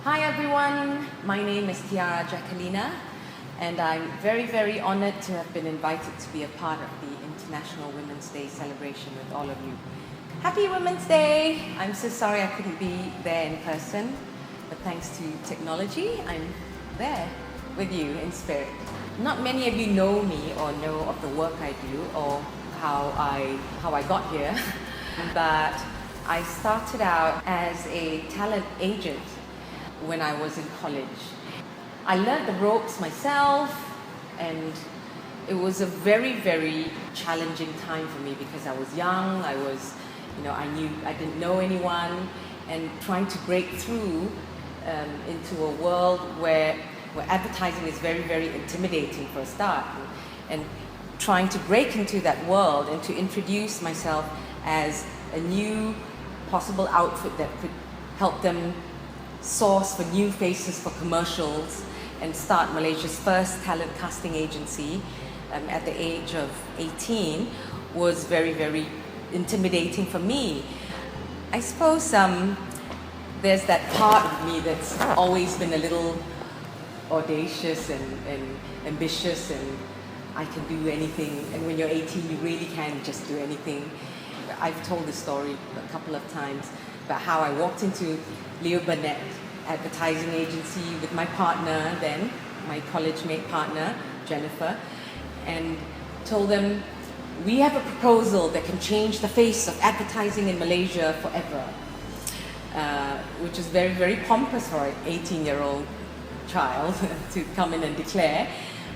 Hi everyone, my name is Tiara Jacquelina and I'm very, very honored to have been invited to be a part of the International Women's Day celebration with all of you. Happy Women's Day! I'm so sorry I couldn't be there in person, but thanks to technology, I'm there with you in spirit. Not many of you know me or know of the work I do or how I got here, but I started out as a talent agent when I was in college. I learned the ropes myself, and it was a very, very challenging time for me because I was young, I didn't know anyone, and trying to break through into a world where advertising is very, very intimidating for a start, and trying to break into that world and to introduce myself as a new possible outfit that could help them source for new faces for commercials and start Malaysia's first talent casting agency at the age of 18 was very, very intimidating for me. I suppose there's that part of me that's always been a little audacious and ambitious, and I can do anything, and when you're 18 you really can just do anything. I've told this story a couple of times about how I walked into Leo Burnett advertising agency with my partner then, my college mate partner, Jennifer, and told them, we have a proposal that can change the face of advertising in Malaysia forever, which is very, very pompous for an 18-year-old child to come in and declare.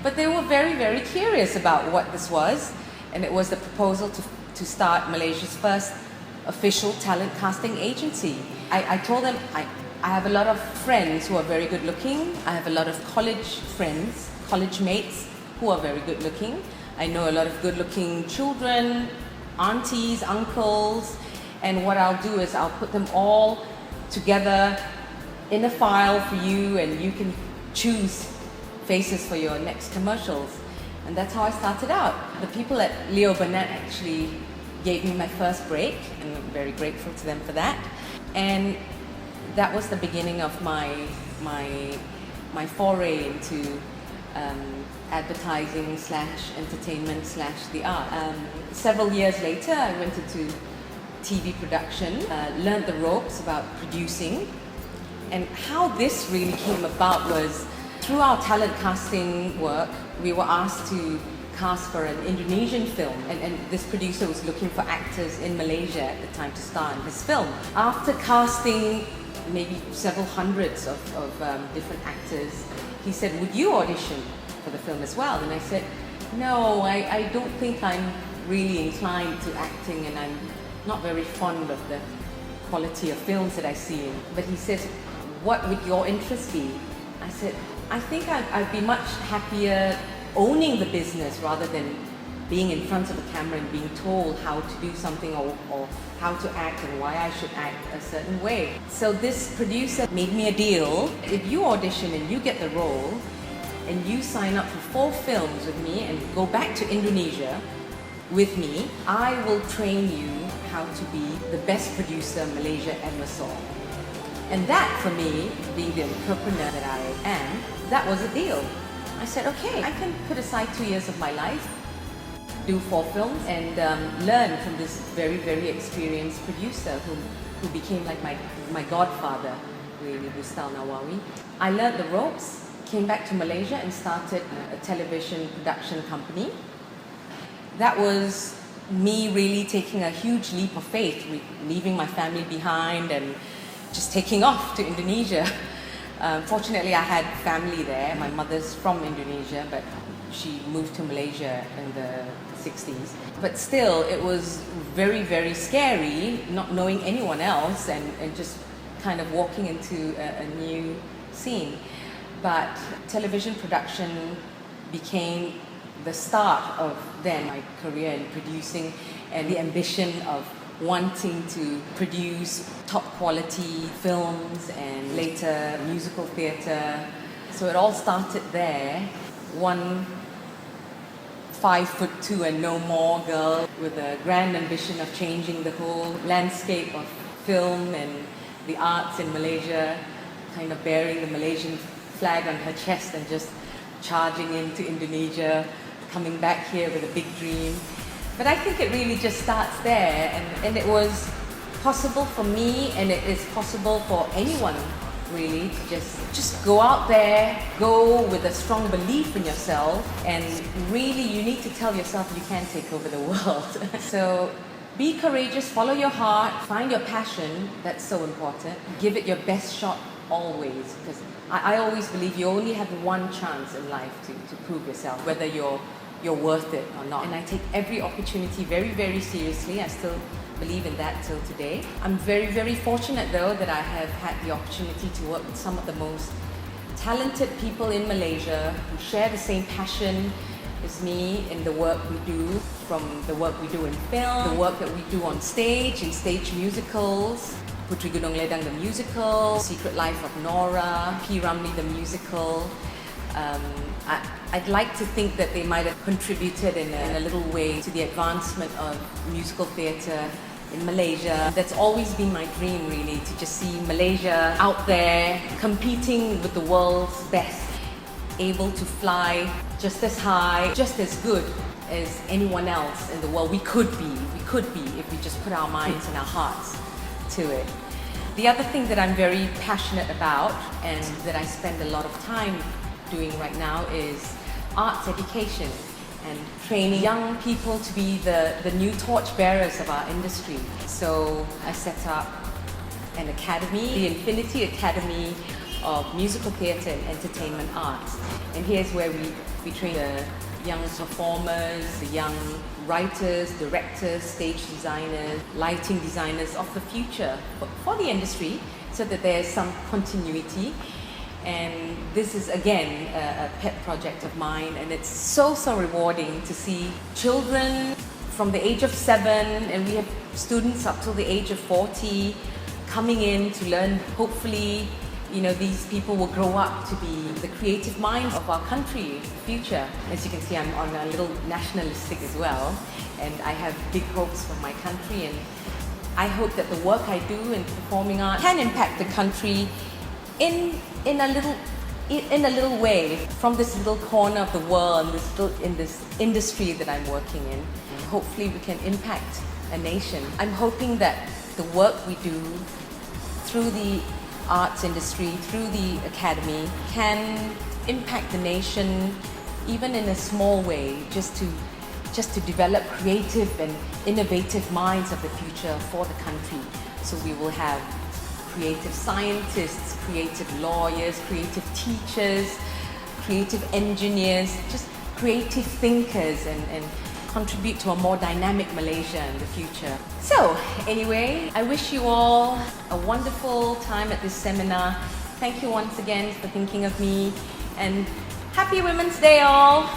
But they were very, very curious about what this was, and it was the proposal to start Malaysia's first official talent casting agency. I told them I have a lot of friends who are very good looking. I have a lot of college friends, college mates who are very good looking. I know a lot of good looking children, aunties, uncles, and what I'll do is I'll put them all together in a file for you, and you can choose faces for your next commercials. And that's how I started out. The people at Leo Burnett actually gave me my first break, and I'm very grateful to them for that. And that was the beginning of my foray into advertising / entertainment / the art. Several years later, I went into TV production, learned the ropes about producing. And how this really came about was through our talent casting work, we were asked to cast for an Indonesian film, and this producer was looking for actors in Malaysia at the time to star in his film. After casting maybe several hundreds of different actors, he said, would you audition for the film as well? And I said, no, I don't think I'm really inclined to acting, and I'm not very fond of the quality of films that I see. But he says, what would your interest be? I said, I think I'd be much happier owning the business rather than being in front of the camera and being told how to do something or how to act and why I should act a certain way. So this producer made me a deal. If you audition and you get the role and you sign up for 4 films with me and go back to Indonesia with me, I will train you how to be the best producer Malaysia ever saw. And that, for me, being the entrepreneur that I am, that was a deal. I said, okay, I can put aside 2 years of my life, do 4 films, and learn from this very, very experienced producer who became like my godfather, really, Bustal Nawawi. I learned the ropes, came back to Malaysia and started a television production company. That was me really taking a huge leap of faith, leaving my family behind and just taking off to Indonesia. Fortunately, I had family there. My mother's from Indonesia, but she moved to Malaysia in the 60s. But still, it was very, very scary, not knowing anyone else and just kind of walking into a new scene. But television production became the start of then my career in producing and the ambition of wanting to produce top quality films and later musical theatre. So it all started there. One 5'2" and no more girl with a grand ambition of changing the whole landscape of film and the arts in Malaysia kind of bearing the Malaysian flag on her chest and just charging into Indonesia, coming back here with a big dream. But I think it really just starts there, and it was possible for me, and it is possible for anyone really to just go out there, go with a strong belief in yourself, and really you need to tell yourself you can take over the world. So be courageous, follow your heart, find your passion, that's so important. Give it your best shot always, because I always believe you only have one chance in life to prove yourself, whether you're worth it or not. And I take every opportunity very, very seriously. I still believe in that till today. I'm very, very fortunate though that I have had the opportunity to work with some of the most talented people in Malaysia who share the same passion as me in the work we do, from the work we do in film, the work that we do on stage, in stage musicals, Putri Gunung Ledang the musical, Secret Life of Nora, P. Ramlee the musical. I'd like to think that they might have contributed in a little way to the advancement of musical theatre in Malaysia. That's always been my dream, really, to just see Malaysia out there competing with the world's best, able to fly just as high, just as good as anyone else in the world. We could be if we just put our minds and our hearts to it. The other thing that I'm very passionate about and that I spend a lot of time doing right now is arts education and training young people to be the new torch bearers of our industry. So I set up an academy, the Infinity Academy of Musical Theatre and Entertainment Arts. And here's where we train the young performers, the young writers, directors, stage designers, lighting designers of the future for the industry, so that there's some continuity. And this is again a pet project of mine, and it's so rewarding to see children from the age of 7, and we have students up till the age of 40 coming in to learn. Hopefully, you know, these people will grow up to be the creative minds of our country in the future. As you can see, I'm on a little nationalistic as well, and I have big hopes for my country, and I hope that the work I do in performing arts can impact the country in a little way, from this little corner of the world, in this industry that I'm working in. Hopefully we can impact a nation. I'm hoping that the work we do through the arts industry, through the academy, can impact the nation even in a small way, just to develop creative and innovative minds of the future for the country. So we will have creative scientists, creative lawyers, creative teachers, creative engineers, just creative thinkers, and contribute to a more dynamic Malaysia in the future. So anyway, I wish you all a wonderful time at this seminar. Thank you once again for thinking of me, and happy Women's Day all!